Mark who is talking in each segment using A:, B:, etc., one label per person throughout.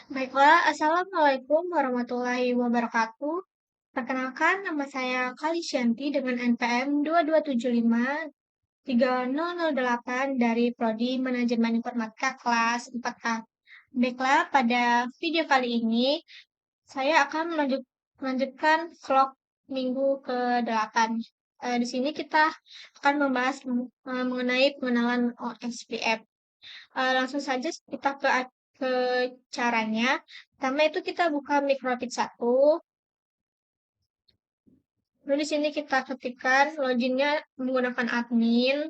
A: Baiklah, Assalamualaikum warahmatullahi wabarakatuh. Perkenalkan, nama saya Kalisyanti dengan NPM 22753008 dari Prodi Manajemen Informatika kelas 4A. Baiklah, pada video kali ini saya akan melanjutkan vlog minggu ke-8. Di sini kita akan membahas mengenai pengenalan OSPF. Langsung saja kita ke caranya. Pertama itu kita buka Mikrotik 1. Lalu di sini kita ketikkan loginnya menggunakan admin.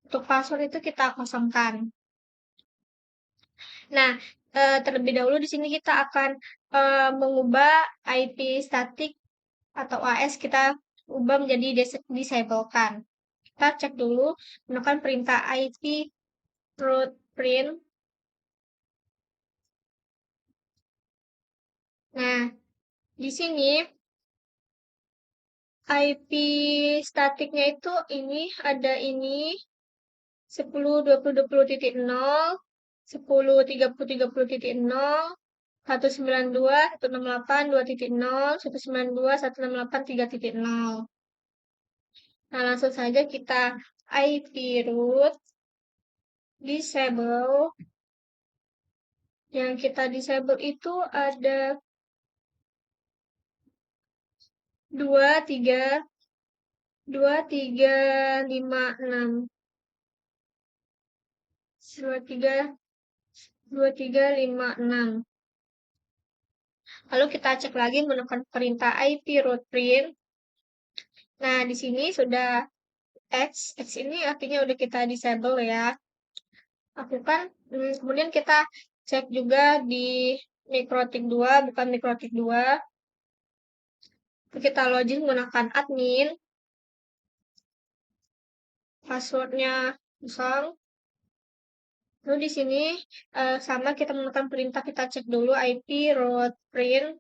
A: Untuk password itu kita kosongkan. Nah, terlebih dahulu di sini kita akan mengubah IP static atau AS kita ubah menjadi disablekan. Kita cek dulu menggunakan perintah IP root print. Nah, di sini IP statiknya itu ada ini 10.20.20.0, 10.30.30.0, 192, 168, 2.0, 192, 168, 3.0. Nah, langsung saja kita IP root disable. Yang kita disable itu ada 2356. 2356. Lalu kita cek lagi menggunakan perintah IP root print. Nah, di sini sudah X ini artinya udah kita disable ya. Lakukan, kemudian kita cek juga di Mikrotik 2, bukan Mikrotik 2. Kita login menggunakan admin. Passwordnya kosong. Lalu di sini sama kita menggunakan perintah, kita cek dulu IP root print.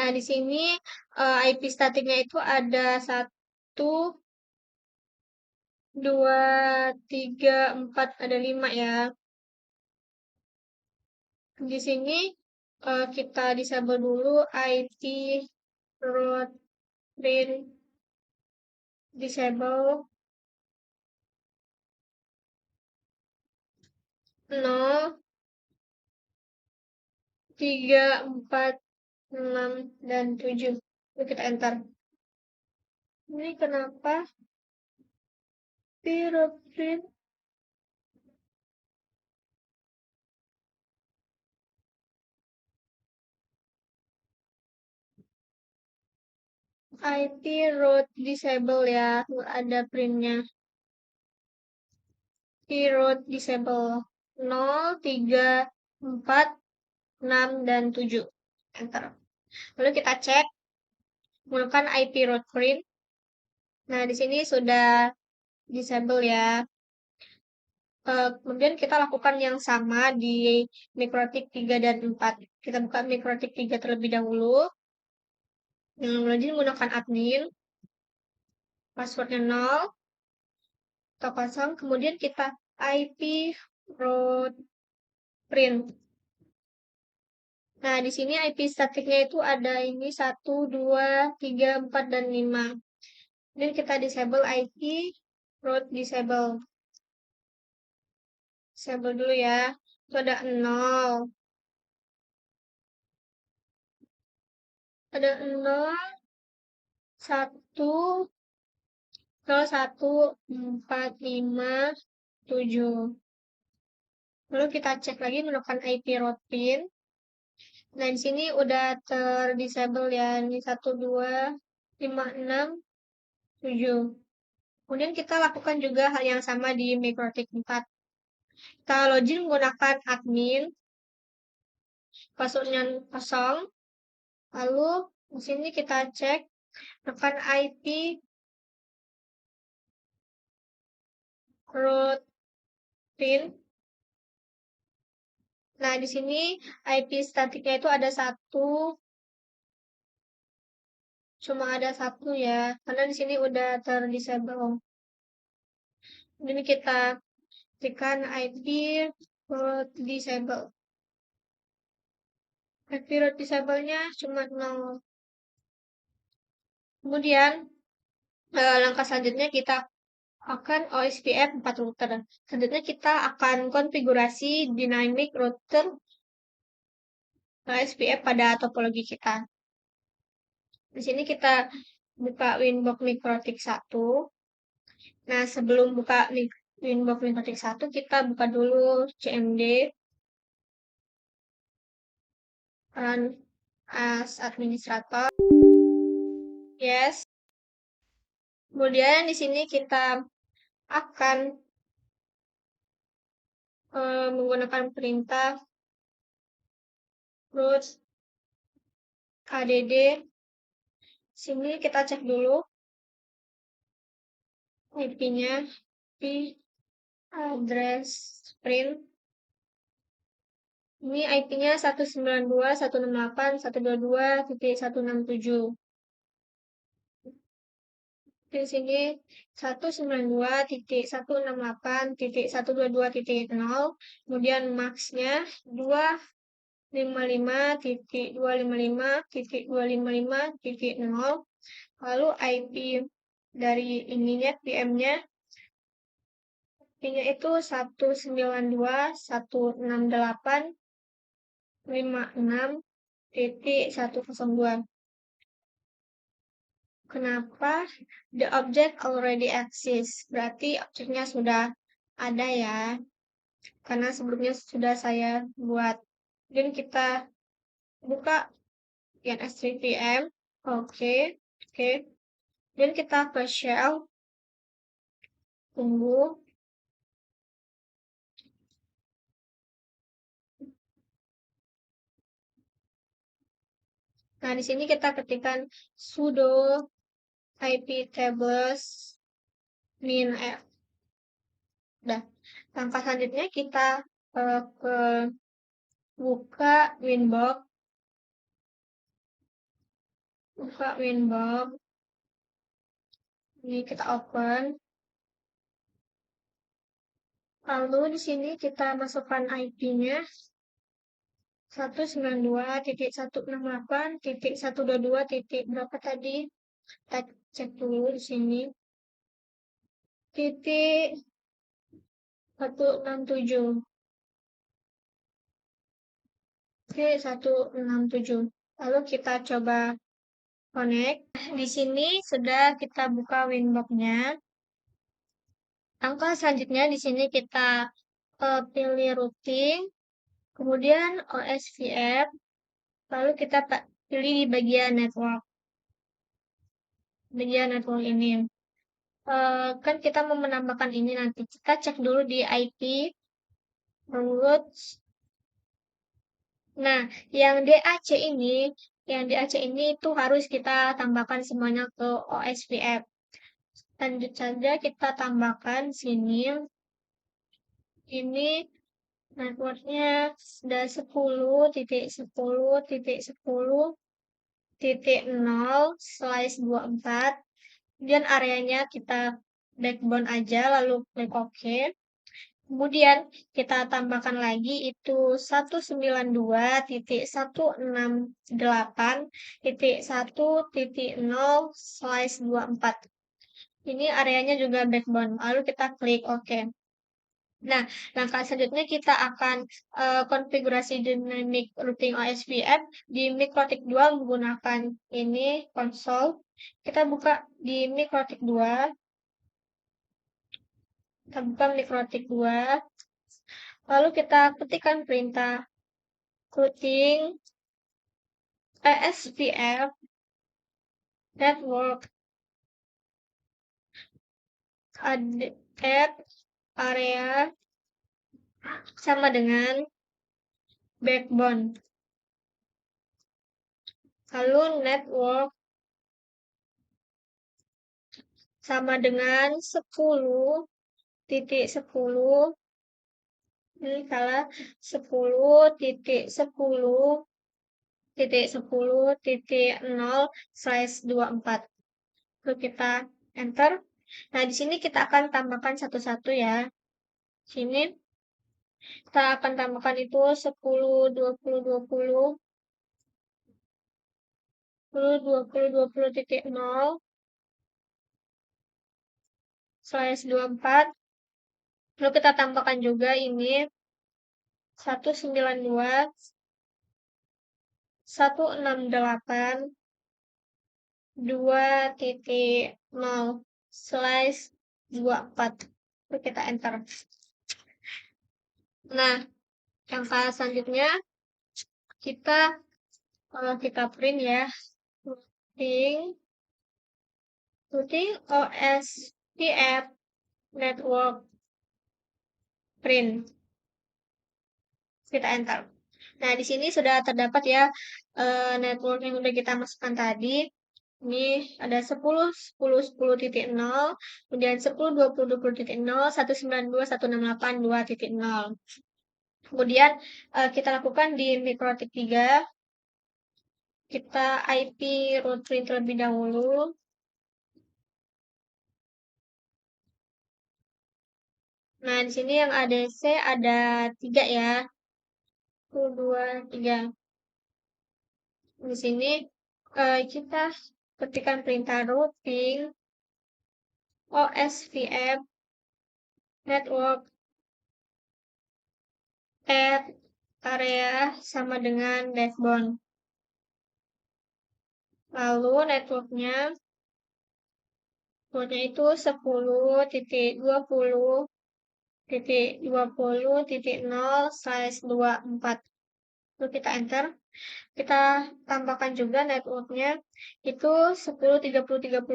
A: Nah, di sini IP statiknya itu ada 1, 2, 3, 4, ada 5 ya. Di sini kita disable dulu IP root print disable 0, 3, 4, 6, dan 7. Lalu kita enter. Ini kenapa root print IP root disable ya, ada printnya. IP root disable 0, 3, 4, 6, dan 7. Enter. Lalu kita cek menggunakan IP root print. Nah, di sini sudah disable ya. Kemudian kita lakukan yang sama di Mikrotik 3 dan 4. Kita buka Mikrotik 3 terlebih dahulu. Dengan login menggunakan admin. Passwordnya 0 atau kosong. Kemudian kita IP root print. Nah, di sini IP statiknya itu ada ini 1, 2, 3, 4, dan 5. Dan kita disable IP root disable. Disable dulu ya. Itu ada 0. Ada 0, 1, 0, 1, 4, 5, 7. Lalu kita cek lagi menggunakan IP root pin. Nah, di sini udah terdisable ya. Ini 1, 2, 5, 6, 7. Kemudian kita lakukan juga hal yang sama di Mikrotik 4. Kita login menggunakan admin. Passwordnya kosong. Lalu di sini kita cek menggunakan IP root pin. Nah, di sini IP statiknya itu ada 1, cuma ada 1 ya, karena di sini udah terdisable. Ini kita ketikkan IP root disable. IP root disable-nya cuma 0. Kemudian langkah selanjutnya kita akan OSPF 4 router. Selanjutnya kita akan konfigurasi dynamic router OSPF pada topologi kita. Di sini kita buka Winbox Mikrotik 1. Nah, sebelum buka Winbox Mikrotik 1, kita buka dulu CMD run as administrator. Yes. Kemudian di sini kita akan menggunakan perintah root add. Sini kita cek dulu IP-nya di address print. Ini IP-nya 192.168.122.167. Di sini 192.168.122.0, kemudian max-nya 255.255.255.0, lalu IP dari ininya VM-nya IP-nya itu 192.168.56.102. Kenapa? The object already exists. Berarti objeknya sudah ada ya. Karena sebelumnya sudah saya buat. Dan kita buka INS3VM. Oke. Dan kita ke shell. Tunggu. Nah, di sini kita ketikkan sudo iptables minf. Nah, langkah selanjutnya kita ke buka Winbox. Ini kita open. Lalu di sini kita masukkan IP-nya 192.168.122. Berapa tadi? Kita cek dulu di sini. Titik 167. Oke, 167. Lalu kita coba connect. Di sini sudah kita buka Winbox-nya. Langkah selanjutnya di sini kita pilih routing, kemudian OSPF, lalu kita pilih di bagian network. Bagian network ini. Kan kita mau menambahkan ini nanti. Kita cek dulu di IP root. Nah, yang DAC ini itu harus kita tambahkan semuanya ke OSPF. Lanjut saja kita tambahkan sini. Ini networknya sudah 10.10.10.0/24. Kemudian areanya kita backbone aja, lalu klik OK. Kemudian kita tambahkan lagi itu 192.168.1.0/24. Ini areanya juga backbone, lalu kita klik OK. Nah, langkah selanjutnya kita akan konfigurasi dynamic routing OSPF di Mikrotik 2 menggunakan ini konsol. Kita buka di Mikrotik 2. Kita buka Mikrotik 2. Lalu kita ketikkan perintah routing OSPF network add area sama dengan backbone. Lalu network sama dengan 10.10. Ini salah 10.10.10/24. Lalu kita enter. Nah, di sini kita akan tambahkan satu-satu ya. Sini Kita akan tambahkan itu 10, 20, 20, 20, 20, 20.0 slash 24. Lalu kita tambahkan juga ini 192, 168, 2.0 slash 24. Lalu kita enter. Nah, yang selanjutnya kalau kita print ya, routing OSPF network print. Kita enter. Nah, di sini sudah terdapat ya network yang udah kita masukkan tadi. Ini ada 10, 10, 10.0, kemudian 10, 20, 20.0, 192, 168, 2.0. Kemudian kita lakukan di mikrotik 3. Kita IP root print terlebih dahulu. Nah, di sini yang ADC ada 3 ya. 1, 2, 3. Di sini kita ketikkan perintah routing OSVF network add area sama dengan backbone. Lalu networknya itu 10.20.20.0/24. Lalu kita enter. Kita tambahkan juga networknya itu 10.30.30.0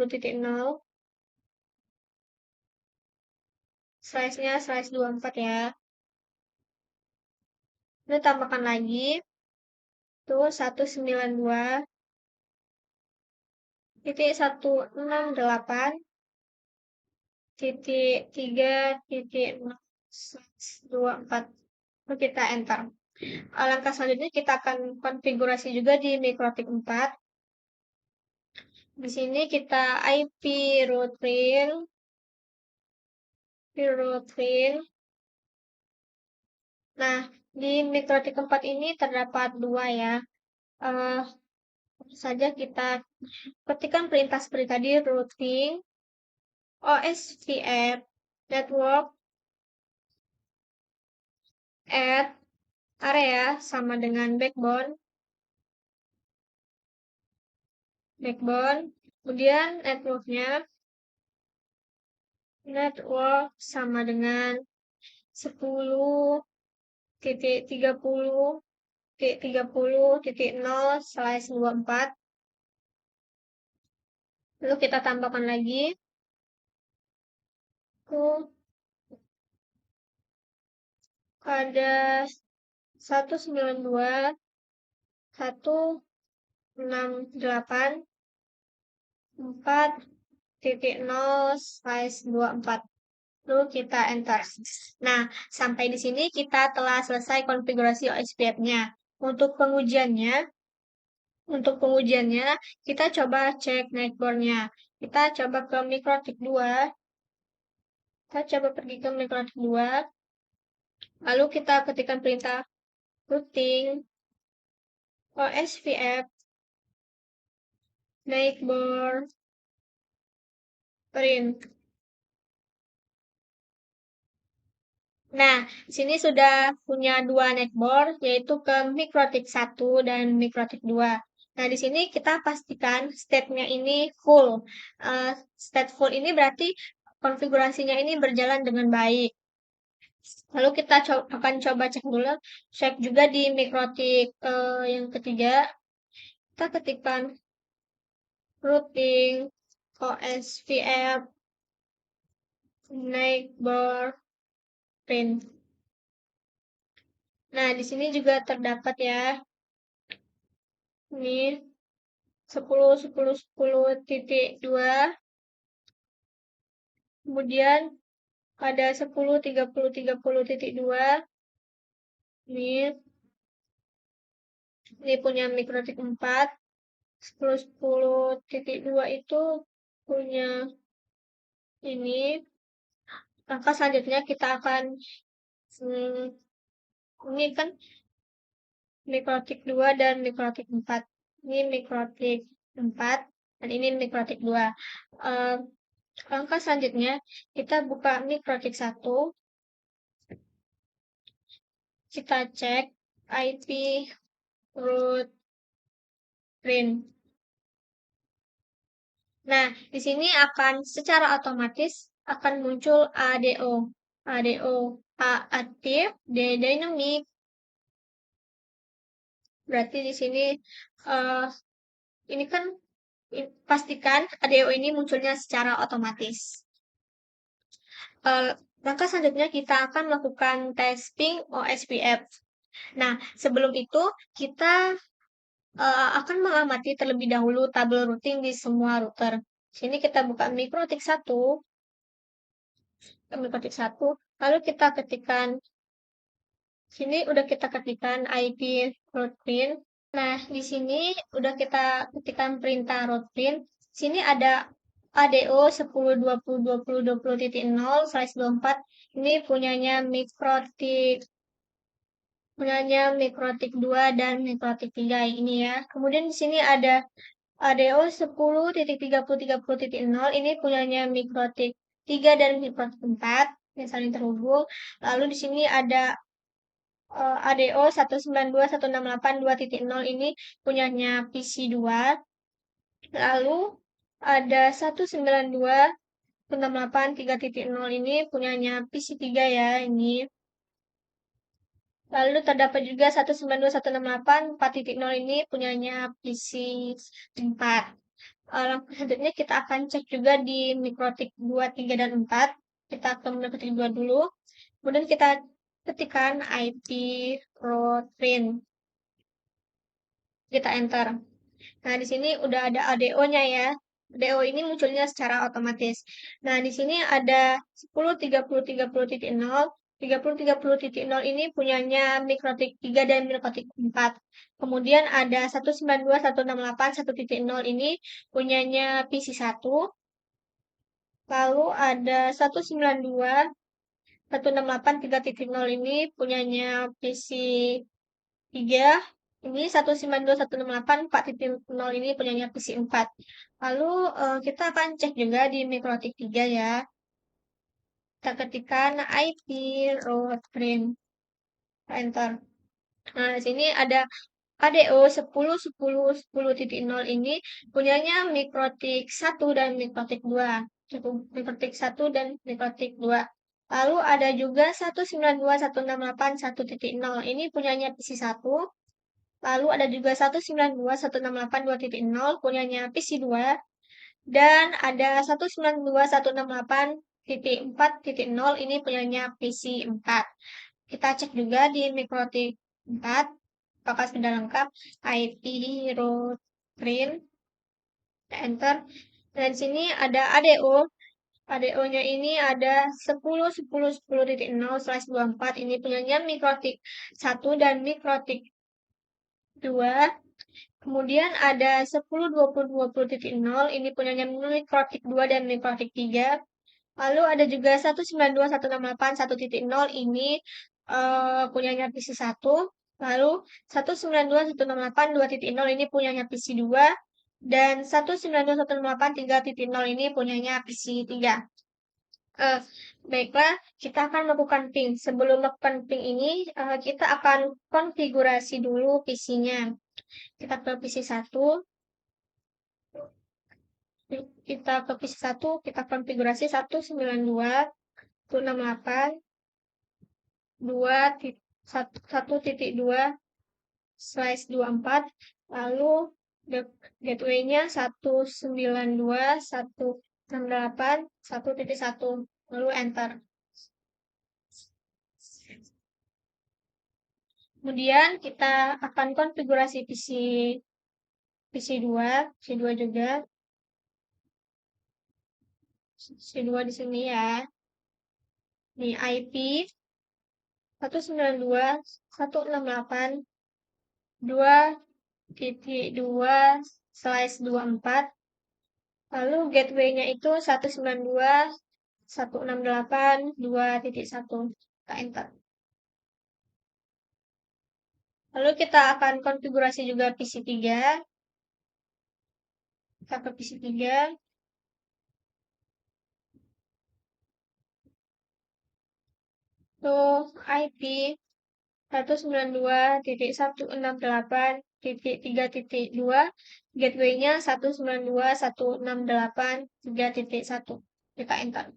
A: slash-nya /24 ya. Lalu tambahkan lagi itu 192.168.3.0/24. Lalu kita enter. Langkah selanjutnya kita akan konfigurasi juga di mikrotik 4. Di sini kita IP routing. Nah, di mikrotik 4 ini terdapat 2 ya. Tentu saja kita ketikkan perintah seperti tadi, routing OSVF network add area sama dengan backbone. Kemudian network sama dengan 10.30.30.0/24. Lalu kita tambahkan lagi ada 192.168.4.0/24. Lalu kita enter. Nah, sampai di sini kita telah selesai konfigurasi OSPF-nya. Untuk pengujiannya, kita coba cek network-nya. Kita coba ke mikrotik 2. Kita coba pergi ke mikrotik 2. Lalu kita ketikkan perintah routing OSVF neighbor print. Nah, di sini sudah punya 2 netboard, yaitu ke mikrotik 1 dan mikrotik 2. Nah, di sini kita pastikan state-nya ini full. State full ini berarti konfigurasinya ini berjalan dengan baik. Lalu kita akan coba cek juga di mikrotik yang ketiga. Kita ketikkan routing OSVF neighbor print. Nah, di sini juga terdapat ya. Ini 10.10.10.2. Kemudian ada 10.30.30.2. Ini punya mikrotik 4. 10.10.2 itu punya ini. Langkah selanjutnya kita akan Ini kan mikrotik 2 dan mikrotik 4. Ini mikrotik 4 dan ini mikrotik 2. Langkah selanjutnya, kita buka mikrotik 1, kita cek IP root print. Nah, di sini akan secara otomatis akan muncul ADO. ADO A aktif, D dynamic. Berarti di sini uh, ini kan pastikan ADO ini munculnya secara otomatis. Langkah selanjutnya kita akan melakukan testing OSPF. Nah, sebelum itu kita akan mengamati terlebih dahulu tabel routing di semua router. Sini kita buka mikrotik 1, lalu kita ketikkan, sini udah kita ketikkan IP root print. Nah, di sini udah kita ketikkan perintah root print. Sini ada ADO 10.20.20.20.0/24. Ini punyanya mikrotik 2 dan mikrotik 3 ini ya. Kemudian di sini ada ADO 10.30.30.0 ini punyanya mikrotik 3 dan mikrotik 4 yang saling terhubung. Lalu di sini ada ADO 192.168.2.0 ini punyanya PC 2. Lalu ada 192.168.3.0 ini punyanya PC 3 ya, ini. Lalu terdapat juga 192.168.4.0 ini punyanya PC 4. Langkah selanjutnya kita akan cek juga di mikrotik 2, 3, dan 4. Kita ke mikrotik 2 dulu. Kemudian kita ketikkan IP root print. Kita enter. Nah, di sini udah ada ADO-nya ya. ADO ini munculnya secara otomatis. Nah, di sini ada 10.30.30.0. 30.30.0 ini punyanya mikrotik 3 dan mikrotik 4. Kemudian ada 192.168.1.0 ini punyanya PC 1. Lalu ada 192.168.3.0 ini punyanya PC 3. Ini 192.168.4.0 ini punyanya PC 4. Lalu kita akan cek juga di mikrotik 3 ya. Kita ketikkan IP root print. Enter. Nah, di sini ada ADO 10.10.10.0 ini punyanya mikrotik 1 dan mikrotik 2. Mikrotik 1 dan mikrotik 2. Lalu ada juga 192.168.1.0 ini punyanya PC 1. Lalu ada juga 192.168.2.0 punyanya PC 2. Dan ada 192.168.4.0 ini punyanya PC 4. Kita cek juga di mikrotik 4 apakah sudah lengkap IP root print. Enter. Dan sini ada ADO. ADO-nya ini ada 10.10.10.0/24 ini punyanya mikrotik 1 dan mikrotik 2. Kemudian ada 10.20.20.0 ini punyanya mikrotik 2 dan mikrotik 3. Lalu ada juga 192.168.1.0 ini punyanya PC 1. Lalu 192.168.2.0 ini punyanya PC 2. Dan 192.168.3.0 ini punyanya PC 3. Baiklah, kita akan melakukan ping. Sebelum melakukan ping ini, kita akan konfigurasi dulu PC-nya. Kita ke PC 1. Kita ke PC 1, kita konfigurasi 192.168.2.1.2/24. Lalu gateway-nya 192.168.1.1. Lalu enter. Kemudian kita akan konfigurasi PC 2 juga. C2 di sini ya. Di IP 192.168.2.2/24. Lalu gateway-nya itu 192.168.2.1. Kita enter. Lalu kita akan konfigurasi juga PC3. Kita ke PC3. Tuh, IP 192.168.3.2, gateway-nya 192.168.3.1. Kita enter.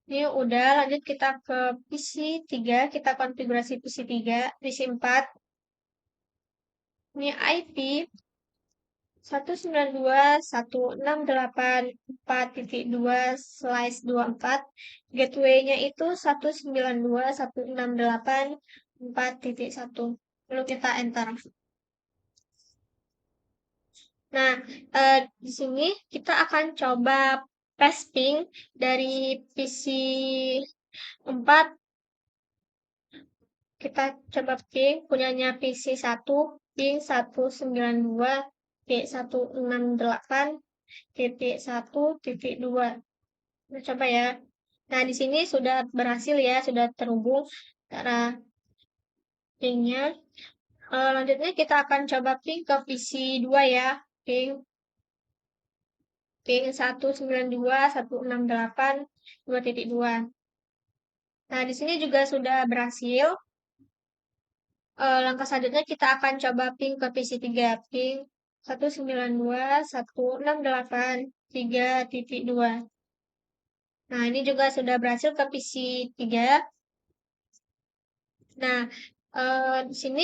A: Ini udah, lanjut kita ke PC3, kita konfigurasi PC3, PC4. Ini IP 192.168.4.2/24. Gateway-nya itu 192.168.4.1. Lalu kita enter. Nah, di sini kita akan coba pasting dari PC 4. Kita coba ping punyanya PC 1, ping 192.168.1.2. Kita coba ya. Nah, di sini sudah berhasil ya, sudah terhubung cara pingnya. Lanjutnya kita akan coba ping ke PC 2 ya. Ping 192.168.2.2. Nah, di sini juga sudah berhasil. Langkah selanjutnya kita akan coba ping ke PC3. Ping 192.168.3.2. Nah, ini juga sudah berhasil ke PC3. Nah, di sini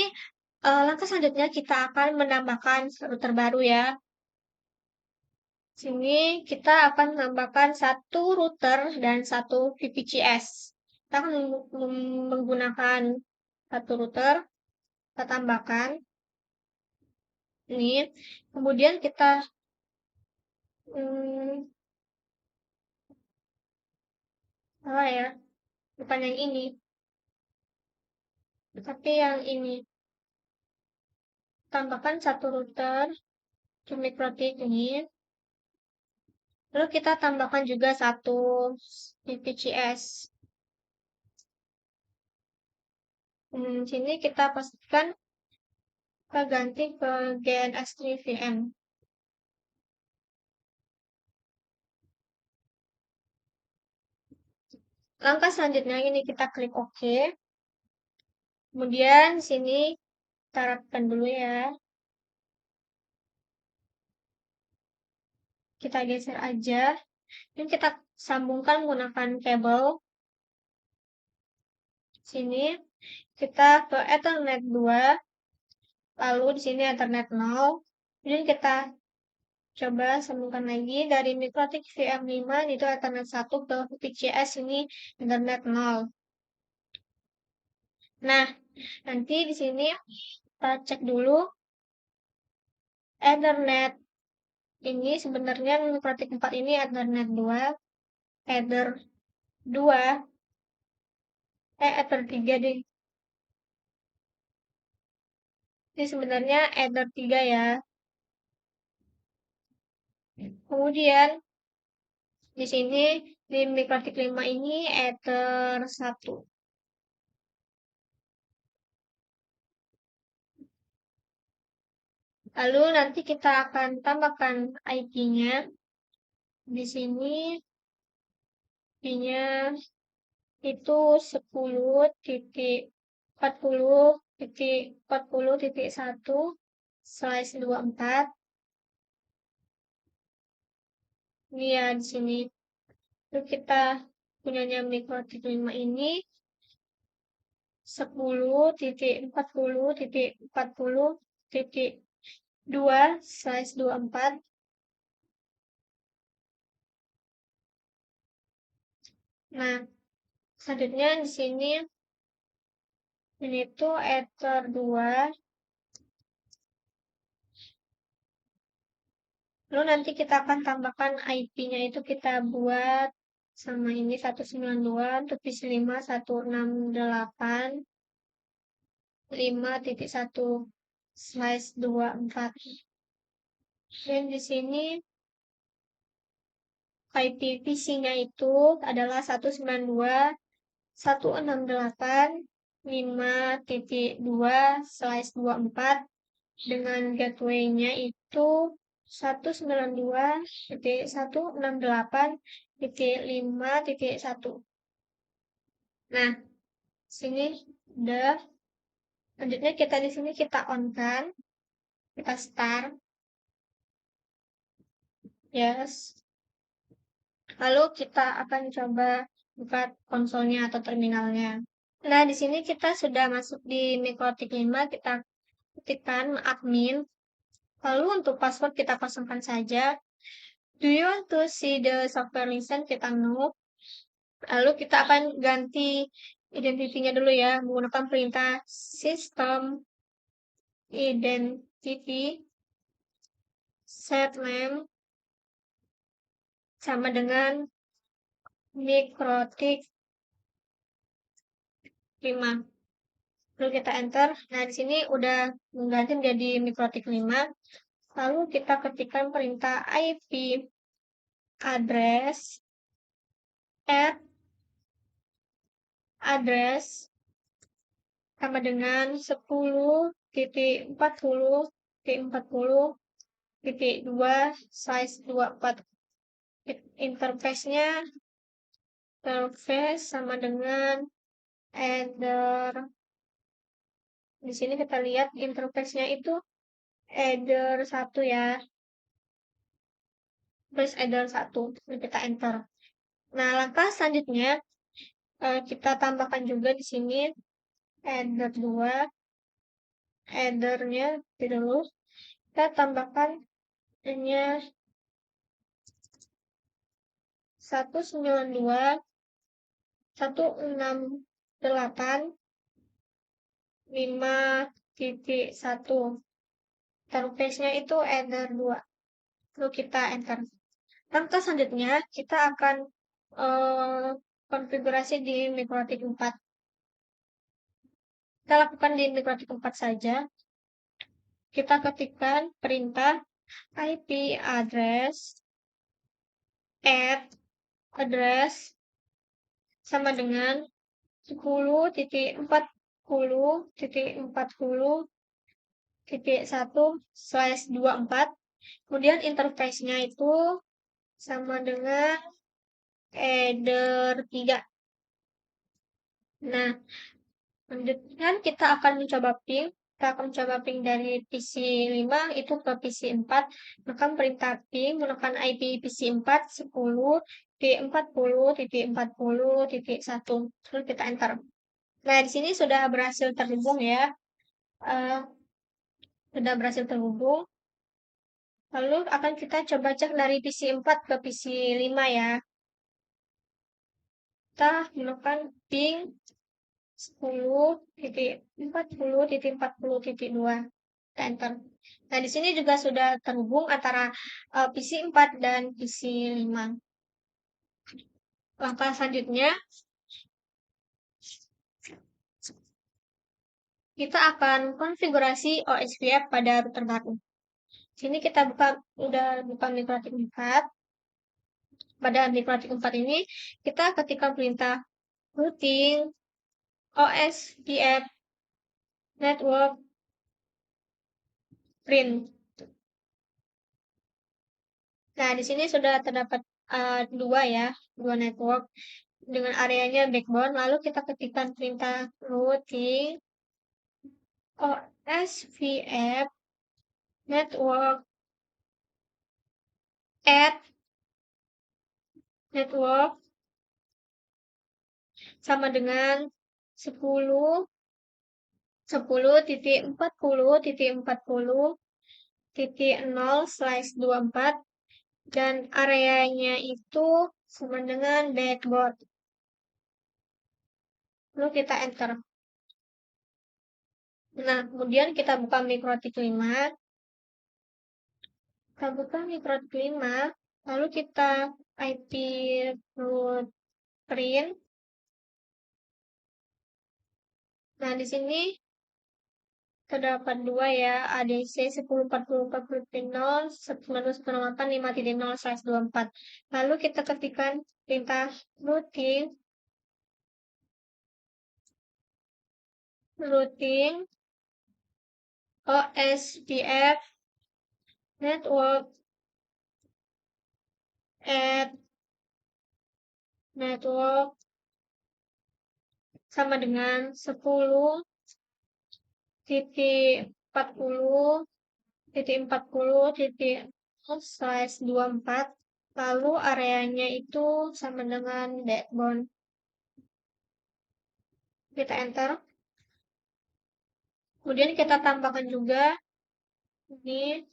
A: langkah selanjutnya kita akan menambahkan router baru ya. Sini kita akan menambahkan satu router dan satu VPCS. Kita akan menggunakan satu router, kita tambahkan ini. Kemudian kita salah ya, bukan yang ini, tapi yang ini. Tambahkan satu router ke mikrotik ini. Lalu kita tambahkan juga satu VPCS. Sini kita pastikan kita ganti ke GNS3 VM. Langkah selanjutnya ini kita klik OK. Kemudian sini kita rapkan dulu ya. Kita geser aja. Ini kita sambungkan menggunakan kabel. Sini kita ke Ethernet 2. Lalu di sini Ethernet 0. Kemudian kita coba sambungkan lagi dari MikroTik VM5 itu Ethernet 1 ke VPCS ini Ethernet 0. Nah, nanti di sini kita cek dulu Ethernet ini sebenarnya MikroTik 4 ini Ethernet 2, Ether 2, Ether 3 deh. Ini sebenarnya Ether 3 ya. Kemudian di sini di MikroTik 5 ini Ether 1. Lalu nanti kita akan tambahkan IP-nya. Di sini IP-nya itu 10.40.40.1/24. Ini ya di sini. Lalu kita punyanya MikroTik 5 ini 10.40.40.2/24. Nah, selanjutnya di sini ini tuh Ether 2. Lalu nanti kita akan tambahkan IP-nya itu kita buat sama ini 192 untuk PC 5 168.5.1/24. Dan di sini IP PC-nya itu adalah 192.168.3.2. 5.2/24 dengan gateway-nya itu 192.168.5.1. Nah, sini udah. Selanjutnya kita di sini kita on kan, kita start. Yes. Lalu kita akan coba buka konsolnya atau terminalnya. Nah, di sini kita sudah masuk di Mikrotik 5, kita ketikkan admin. Lalu untuk password kita kosongkan saja. Do you want to see the software license? Kita no. Lalu kita akan ganti identitinya dulu ya, menggunakan perintah system identity set name sama dengan Mikrotik 5. Lalu kita enter. Nah, di sini udah mengganti menjadi Mikrotik 5. Lalu kita ketikkan perintah IP address address sama dengan 10.40.40.2/24. Interface-nya interface sama dengan header. Di sini kita lihat interface-nya itu header 1 ya. Terus header 1. Lalu kita enter. Nah, langkah selanjutnya kita tambahkan juga di sini header 2. Header-nya dulu. Kita tambahkan hanya 192.168.5.1. Interface-nya itu header 2. Lalu kita enter. Langkah selanjutnya kita akan konfigurasi di Mikrotik 4. Kita lakukan di Mikrotik 4 saja. Kita ketikkan perintah IP address address sama dengan 10.40.40.1/24. Kemudian interface-nya itu sama dengan header 3. Nah, selanjutnya kita akan mencoba ping. Kita akan mencoba ping dari PC 5 itu ke PC 4. Maka perintah ping menggunakan IP PC 4 10.40.40.1. Lalu kita enter. Nah, di sini sudah berhasil terhubung ya. Sudah berhasil terhubung. Lalu akan kita coba cek dari PC 4 ke PC 5 ya. Kita menggunakan ping 10.40.40.2. Enter. Nah, di sini juga sudah terhubung antara PC 4 dan PC 5. Langkah selanjutnya kita akan konfigurasi OSPF pada router baru. Sini kita udah buka Mikrotik 4. Pada Mikrotik 4 ini kita ketikkan perintah routing OSPF network print. Nah, di sini sudah terdapat dua network dengan areanya backbone. Lalu kita ketikkan perintah routing OSPF network add network sama dengan 10.40.40.0/24 dan areanya itu sama dengan backbone. Lalu kita enter. Nah, kemudian kita buka Mikrotik 5. Kita buka Mikrotik 5, lalu kita IP root print. Nah, di sini terdapat dua ya, ADC 10.40.40.0/5.0/24. Lalu kita ketikkan perintah routing routing OSPF network at network sama dengan 10.40.40.24, lalu areanya itu sama dengan backbone. Kita enter. Kemudian kita tambahkan juga ini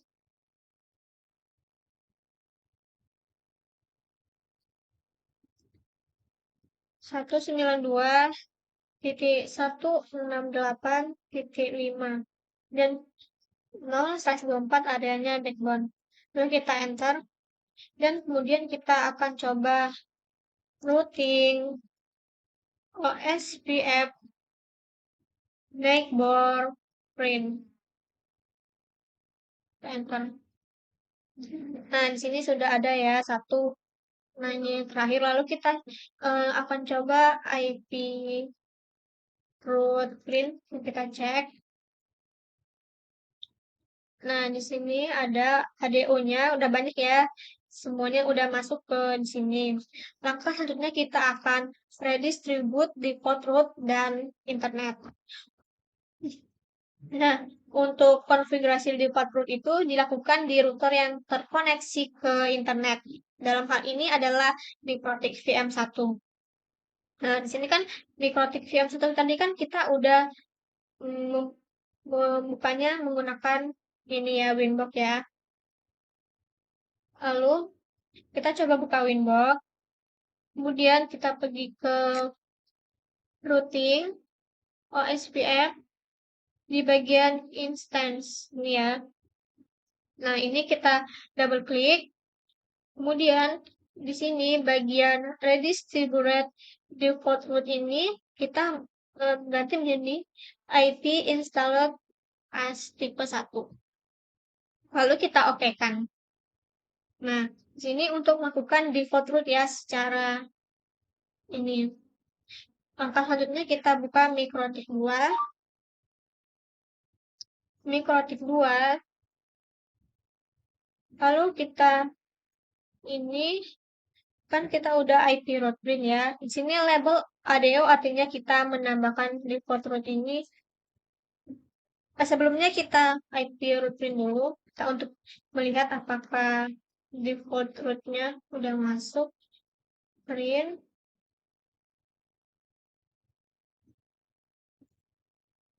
A: 192.168.5 dan 0/24 areanya backbone. Lalu kita enter dan kemudian kita akan coba routing OSPF neighbor print. Kita enter. Nah, di sini sudah ada ya satu. Nah, ini terakhir. Lalu kita akan coba IP root print. Kita cek. Nah, di sini ada HDO-nya, udah banyak ya. Semuanya udah masuk ke di sini. Langkah selanjutnya kita akan redistribute default root dan internet. Nah, untuk konfigurasi default root itu dilakukan di router yang terkoneksi ke internet. Dalam hal ini adalah Mikrotik VM1. Nah, di sini kan Mikrotik VM1 tadi kan kita udah membukanya menggunakan ini ya, Winbox ya. Lalu kita coba buka Winbox. Kemudian kita pergi ke routing OSPF di bagian instance ini ya. Nah, ini kita double klik. Kemudian di sini bagian redistribute default root ini kita ganti menjadi IP installed as tipe 1. Lalu kita okekan. Nah, di sini untuk melakukan default root ya secara ini. Langkah selanjutnya kita buka Mikrotik 2. Mikrotik 2. Lalu kita ini kan kita udah IP root print ya. Di sini label ADO artinya kita menambahkan default root ini. Sebelumnya kita IP root print dulu kita untuk melihat apakah default root-nya udah masuk. Print.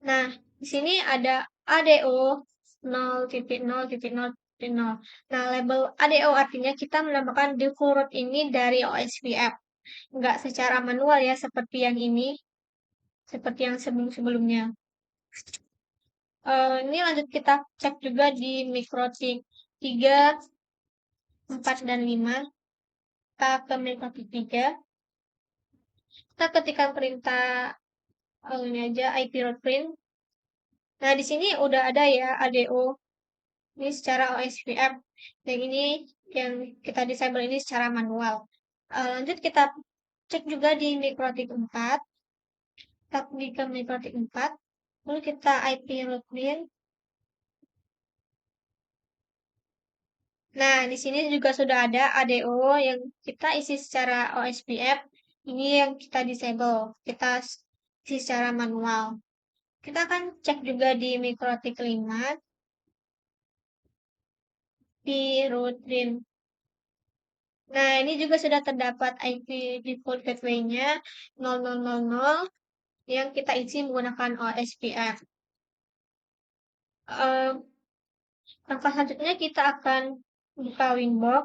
A: Nah, di sini ada ADO 0.0.0.0. Nah, label ADO artinya kita menambahkan default root ini dari OSPF. Nggak secara manual ya, seperti yang ini. Seperti yang sebelum-sebelumnya. Ini lanjut kita cek juga di Mikrotik 3, 4, dan 5. Kita ke Mikrotik 3. Kita ketikkan perintah ini aja IP root print. Nah, di sini udah ada ya ADO. Ini secara OSPF. Dan ini yang kita disable ini secara manual. Lanjut kita cek juga di Mikrotik 4. Kita pergi ke Mikrotik 4. Lalu kita IP root print. Nah, di sini juga sudah ada ADO yang kita isi secara OSPF. Ini yang kita disable. Kita isi secara manual. Kita akan cek juga di Mikrotik 5. Di root print. Nah, ini juga sudah terdapat IP default gateway-nya 0000 yang kita isi menggunakan OSPF. Langkah selanjutnya kita akan buka Winbox.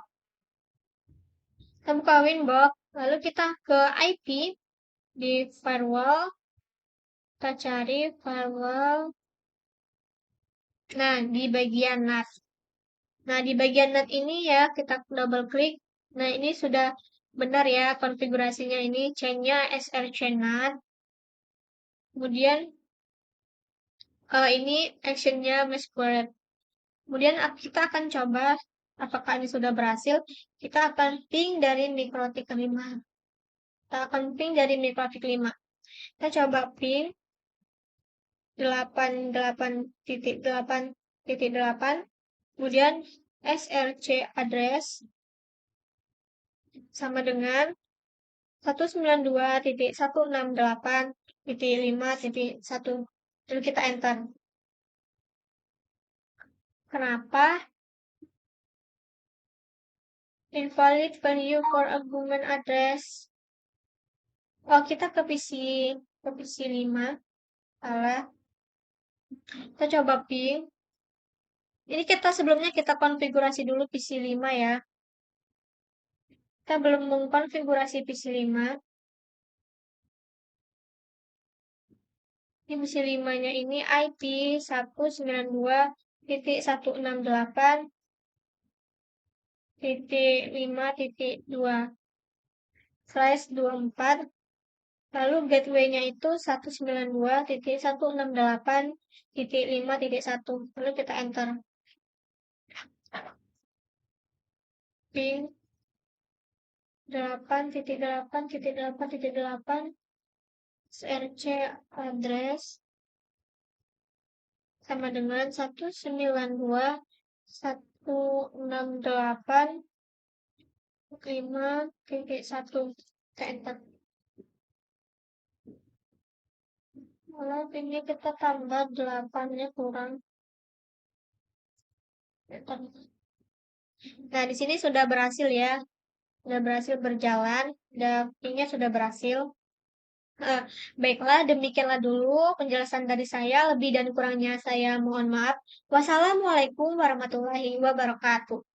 A: Kita buka Winbox, lalu kita ke IP di firewall. Kita cari firewall. Nah, di bagian NAT. Nah, di bagian NAT ini ya, kita double klik. Nah, ini sudah benar ya konfigurasinya ini. Chain-nya SRC NAT. Kemudian ini action-nya mesh query. Kemudian kita akan coba apakah ini sudah berhasil. Kita akan ping dari Mikrotik 5. Kita akan ping dari Mikrotik 5. Kita coba ping. 88.8.8, kemudian SRC address sama dengan 192.168.5.1. Lalu kita enter. Kenapa? Invalid value for argument address. Oh, kita ke PC 5. Salah. Kita coba ping. Ini sebelumnya kita konfigurasi dulu PC 5 ya. Kita belum mengkonfigurasi PC 5. Ini PC 5-nya ini IP 192.168.5.2/24. Lalu gateway-nya itu 192.168.5.1. Lalu kita enter. Ping 8.8.8.8 SRC address sama dengan 192.168.5.1. Kita enter. Kalau ini kita tambah 8-nya kurang. Nah, di sini sudah berhasil ya. Sudah berhasil berjalan. Pingnya sudah berhasil. Baiklah, demikianlah dulu penjelasan dari saya. Lebih dan kurangnya saya mohon maaf. Wassalamualaikum warahmatullahi wabarakatuh.